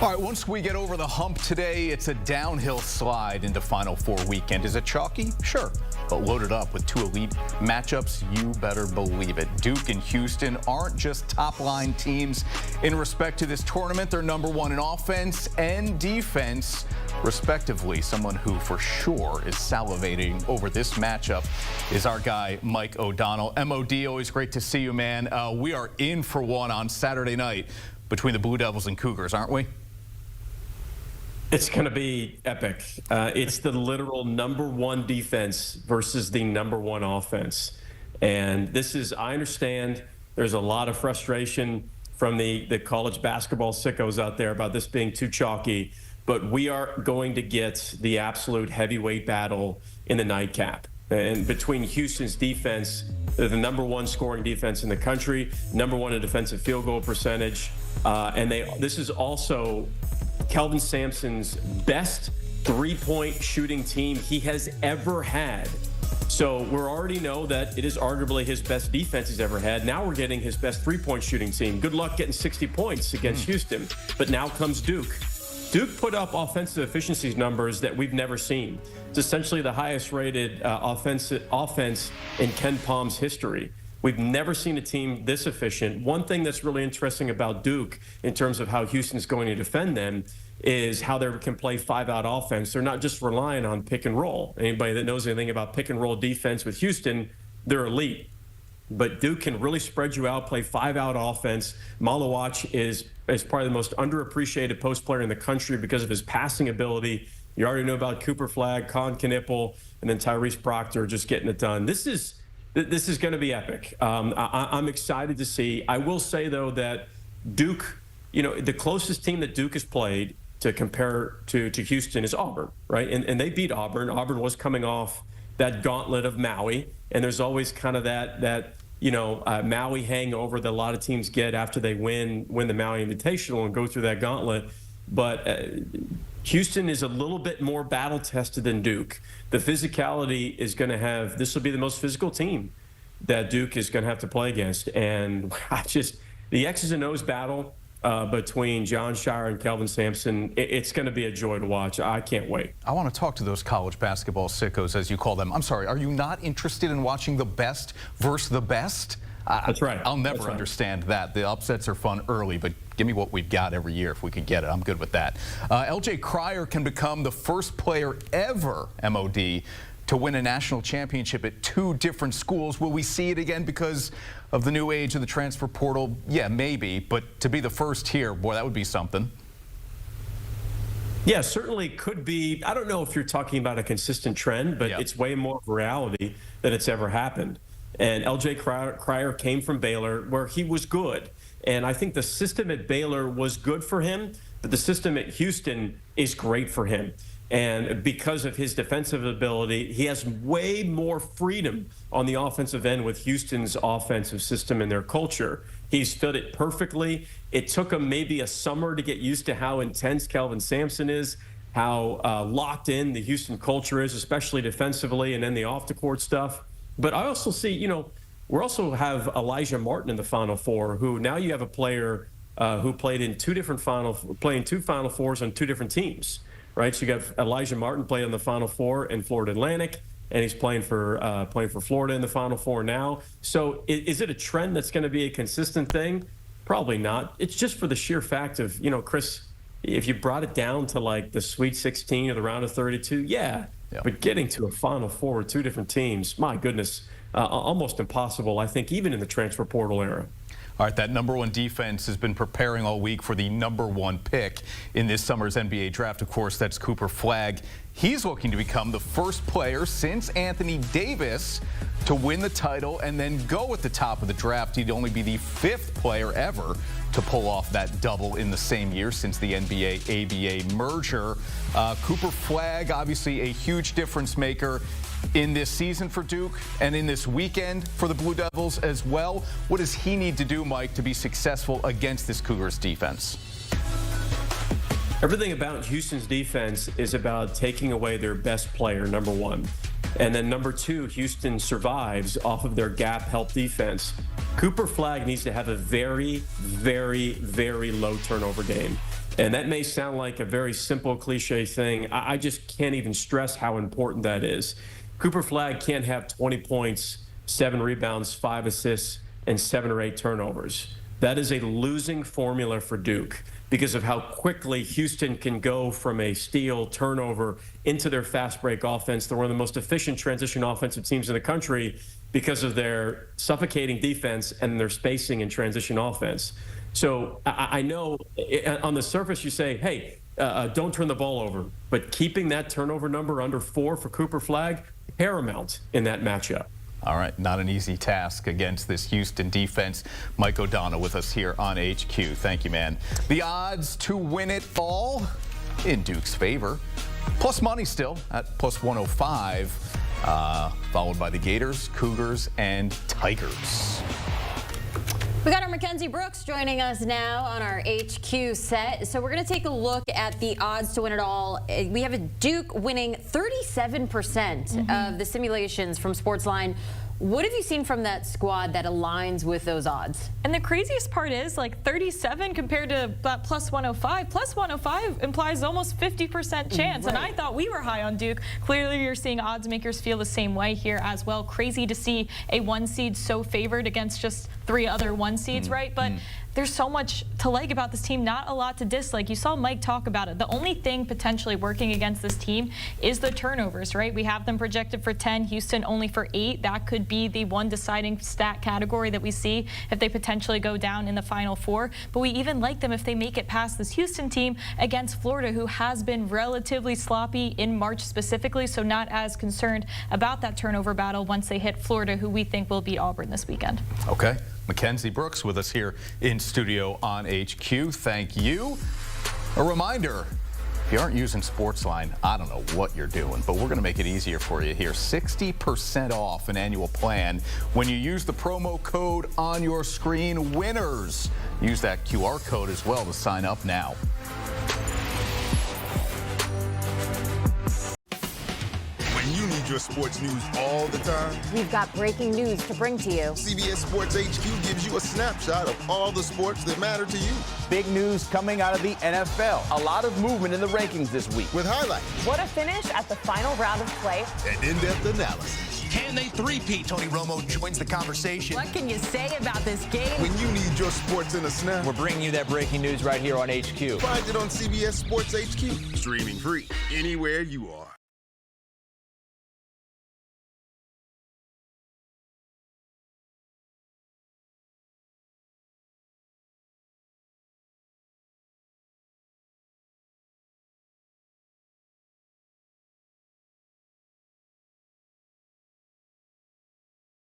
All right, once we get over the hump today, it's a downhill slide into Final Four weekend. Is it chalky? Sure, but loaded up with two elite matchups, you better believe it. Duke and Houston aren't just top-line teams in respect to this tournament. They're number one in offense and defense, respectively. Someone who for sure is salivating over this matchup is our guy, Mike O'Donnell. MOD, always great to see you, man. We are in for one on Saturday night between the Blue Devils and Cougars, aren't we? It's going to be epic. It's the literal number one defense versus the number one offense. And this is, I understand there's a lot of frustration from the college basketball sickos out there about this being too chalky, but we are going to get the absolute heavyweight battle in the nightcap. And between Houston's defense, they're the number one scoring defense in the country, number one in defensive field goal percentage. And this is also Kelvin Sampson's best three-point shooting team he has ever had. So we already know that it is arguably his best defense he's ever had. Now we're getting his best three-point shooting team. Good luck getting 60 points against Houston. But now comes Duke. Duke put up offensive efficiency numbers that we've never seen. It's essentially the highest-rated offense in Ken Palm's history. We've never seen a team this efficient. One thing that's really interesting about Duke in terms of how Houston's going to defend them is how they can play five-out offense. They're not just relying on pick and roll. Anybody that knows anything about pick and roll defense with Houston, they're elite. But Duke can really spread you out, play five-out offense. Malawach is probably the most underappreciated post player in the country because of his passing ability. You already know about Cooper Flagg, Con Knippel, and then Tyrese Proctor just getting it done. This is going to be epic. I'm excited to see. I will say, though, that Duke, the closest team that Duke has played to compare to Houston is Auburn, right? And they beat Auburn. Auburn was coming off that gauntlet of Maui, and there's always kind of that Maui hangover that a lot of teams get after they win the Maui Invitational and go through that gauntlet. But Houston is a little bit more battle-tested than Duke. The physicality is going to have – this will be the most physical team that Duke is going to have to play against. And the X's and O's battle between John Shire and Kelvin Sampson, it's going to be a joy to watch. I can't wait. I want to talk to those college basketball sickos, as you call them. I'm sorry, are you not interested in watching the best versus the best? That's right. I'll never understand that. The upsets are fun early, but give me what we've got every year if we could get it. I'm good with that. LJ Cryer can become the first player ever, MOD, to win a national championship at two different schools. Will we see it again because of the new age of the transfer portal? Yeah, maybe. But to be the first here, boy, that would be something. Yeah, certainly could be. I don't know if you're talking about a consistent trend, but it's way more of a reality than it's ever happened. And LJ Cryer came from Baylor, where he was good. And I think the system at Baylor was good for him, but the system at Houston is great for him. And because of his defensive ability, he has way more freedom on the offensive end with Houston's offensive system and their culture. He's stood it perfectly. It took him maybe a summer to get used to how intense Kelvin Sampson is, how locked in the Houston culture is, especially defensively, and then the off-the-court stuff. But I also see, we also have Elijah Martin in the Final Four, who now you have a player who played in two Final Fours on two different teams, right? So you got Elijah Martin playing in the Final Four in Florida Atlantic, and he's playing for Florida in the Final Four now. So is it a trend that's going to be a consistent thing? Probably not. It's just for the sheer fact of, Chris, if you brought it down to like the Sweet 16 or the round of 32, yeah. But getting to a Final Four with two different teams, my goodness, almost impossible, I think, even in the transfer portal era. All right, that number one defense has been preparing all week for the number one pick in this summer's NBA draft. Of course, that's Cooper Flagg. He's looking to become the first player since Anthony Davis to win the title and then go at the top of the draft. He'd only be the fifth player ever to pull off that double in the same year since the NBA-ABA merger. Cooper Flagg, obviously a huge difference maker in this season for Duke and in this weekend for the Blue Devils as well. What does he need to do, Mike, to be successful against this Cougars defense? Everything about Houston's defense is about taking away their best player, number one. And then number two, Houston survives off of their gap help defense. Cooper Flagg needs to have a very, very, very low turnover game. And that may sound like a very simple cliche thing. I just can't even stress how important that is. Cooper Flagg can't have 20 points, 7 rebounds, 5 assists, and 7 or 8 turnovers. That is a losing formula for Duke because of how quickly Houston can go from a steal turnover into their fast break offense. They're one of the most efficient transition offensive teams in the country because of their suffocating defense and their spacing and transition offense. So I know on the surface you say, hey, don't turn the ball over. But keeping that turnover number under 4 for Cooper Flagg, paramount in that matchup. All right, not an easy task against this Houston defense. Mike O'Donnell with us here on HQ. Thank you, man. The odds to win it all in Duke's favor. Plus money still at plus 105, followed by the Gators, Cougars, and Tigers. We got our Mackenzie Brooks joining us now on our HQ set. So we're going to take a look at the odds to win it all. We have a Duke winning 37% of the simulations from Sportsline. What have you seen from that squad that aligns with those odds? And the craziest part is, like, 37 compared to plus 105. Plus 105 implies almost 50% chance. Right. And I thought we were high on Duke. Clearly, you're seeing odds makers feel the same way here as well. Crazy to see a 1 seed so favored against just 3 other 1 seeds, right? But there's so much to like about this team, not a lot to dislike. You saw Mike talk about it. The only thing potentially working against this team is the turnovers, right? We have them projected for 10, Houston only for 8. That could be the one deciding stat category that we see if they potentially go down in the Final Four. But we even like them if they make it past this Houston team against Florida, who has been relatively sloppy in March specifically, so not as concerned about that turnover battle once they hit Florida, who we think will beat Auburn this weekend. Okay. Mackenzie Brooks with us here in studio on HQ. Thank you. A reminder, if you aren't using Sportsline, I don't know what you're doing, but we're going to make it easier for you here. 60% off an annual plan when you use the promo code on your screen, winners. Use that QR code as well to sign up now. You need your sports news all the time. We've got breaking news to bring to you. CBS Sports HQ gives you a snapshot of all the sports that matter to you. Big news coming out of the NFL. A lot of movement in the rankings this week. With highlights. What a finish at the final round of play. And in-depth analysis. Can they three-peat? Tony Romo joins the conversation. What can you say about this game? When you need your sports in a snap. We're bringing you that breaking news right here on HQ. Find it on CBS Sports HQ. Streaming free anywhere you are.